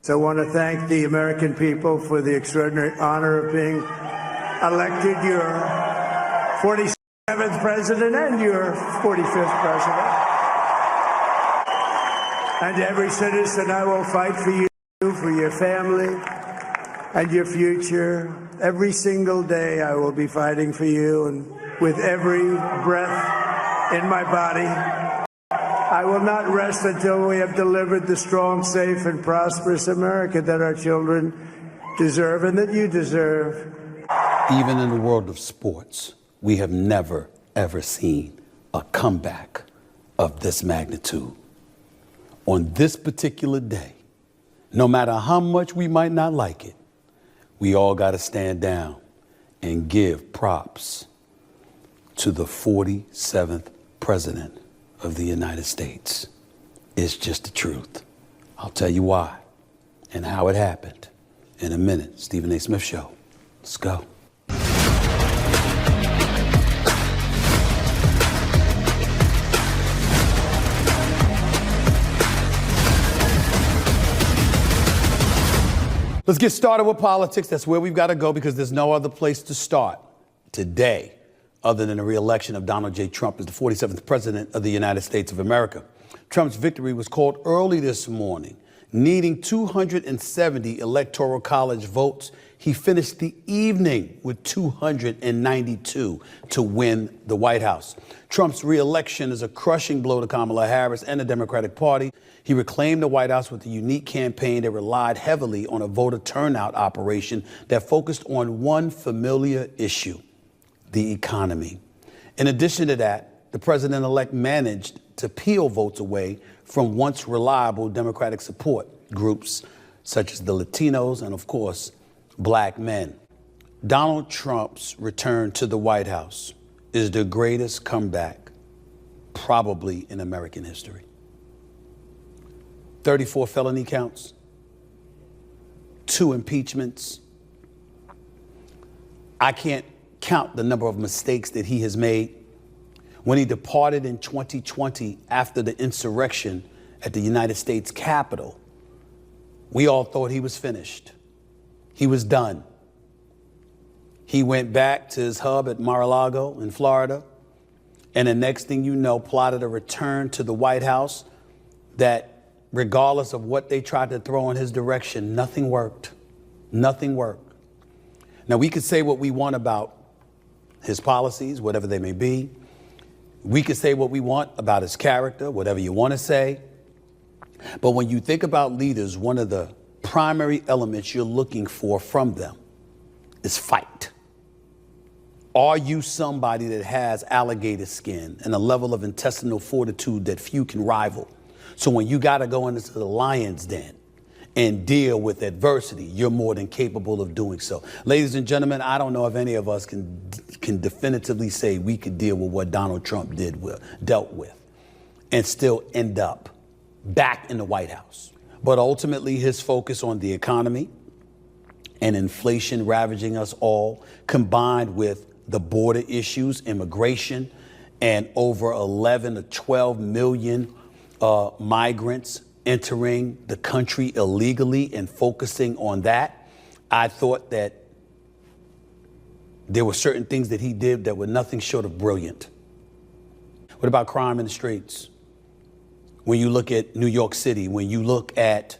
I want to thank the American people for the extraordinary honor of being elected your 47th president and your 45th president. And every citizen, I will fight for you, for your family, and your future. Every single day, I will be fighting for you, and with every breath in my body, I will not rest until we have delivered the strong, safe, and prosperous America that our children deserve and that you deserve. Even in the world of sports, we have never, ever seen a comeback of this magnitude. On this particular day, no matter how much we might not like it, we all got to stand down and give props to the 47th president of the United States. It's just the truth. I'll tell you why and how it happened in a minute. Stephen A. Smith Show. Let's go. Let's get started with politics. That's where we've got to go because there's no other place to start today other than the re-election of Donald J. Trump as the 47th president of the United States of America. Trump's victory was called early this morning. Needing 270 electoral college votes, he finished the evening with 292 to win the White House. Trump's re-election is a crushing blow to Kamala Harris and the Democratic Party. He reclaimed the White House with a unique campaign that relied heavily on a voter turnout operation that focused on one familiar issue: the economy. In addition to that, the president-elect managed to peel votes away from once reliable Democratic support groups such as the Latinos and, of course, black men. Donald Trump's return to the White House is the greatest comeback probably in American history. 34 felony counts, 2 impeachments. I can't count the number of mistakes that he has made. When he departed in 2020 after the insurrection at the United States Capitol, we all thought he was finished. He was done. He went back to his hub at Mar-a-Lago in Florida, and the next thing you know, plotted a return to the White House that, regardless of what they tried to throw in his direction, nothing worked. Nothing worked. Now, we could say what we want about his policies, whatever they may be. We could say what we want about his character, whatever you want to say. But when you think about leaders, one of the primary elements you're looking for from them is fight. Are you somebody that has alligator skin and a level of intestinal fortitude that few can rival? So when you got to go into the lion's den and deal with adversity, you're more than capable of doing so. Ladies and gentlemen, I don't know if any of us can definitively say we could deal with what Donald Trump dealt with and still end up back in the White House. But ultimately, his focus on the economy and inflation ravaging us all, combined with the border issues, immigration, and over 11 to 12 million migrants entering the country illegally and focusing on that, I thought that there were certain things that he did that were nothing short of brilliant. What about crime in the streets? When you look at New York City, when you look at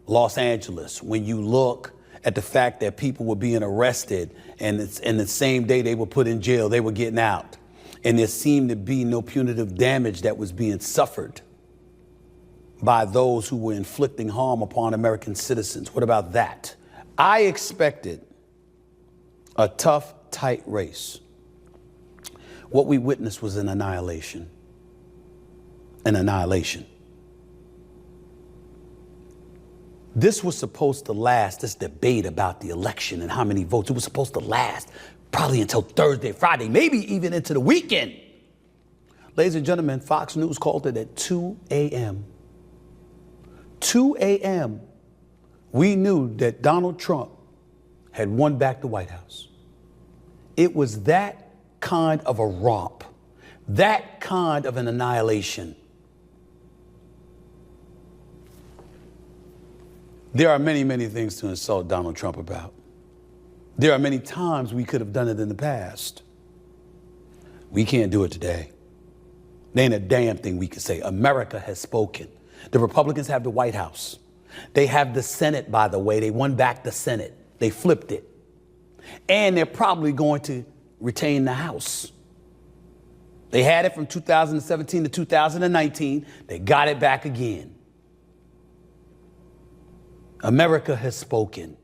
Los Angeles, when you look at the fact that people were being arrested and the same day they were put in jail, they were getting out. And there seemed to be no punitive damage that was being suffered by those who were inflicting harm upon American citizens. What about that? I expected a tough, tight race. What we witnessed was an annihilation. An annihilation. This was supposed to last, this debate about the election and how many votes, it was supposed to last probably until Thursday, Friday, maybe even into the weekend. Ladies and gentlemen, Fox News called it at 2 a.m. 2 a.m., we knew that Donald Trump had won back the White House. It was that kind of a romp, that kind of an annihilation. There are many, many things to insult Donald Trump about. There are many times we could have done it in the past. We can't do it today. There ain't a damn thing we can say. America has spoken. The Republicans have the White House. They have the Senate, by the way. They won back the Senate. They flipped it. And they're probably going to retain the House. They had it from 2017 to 2019. They got it back again. America has spoken.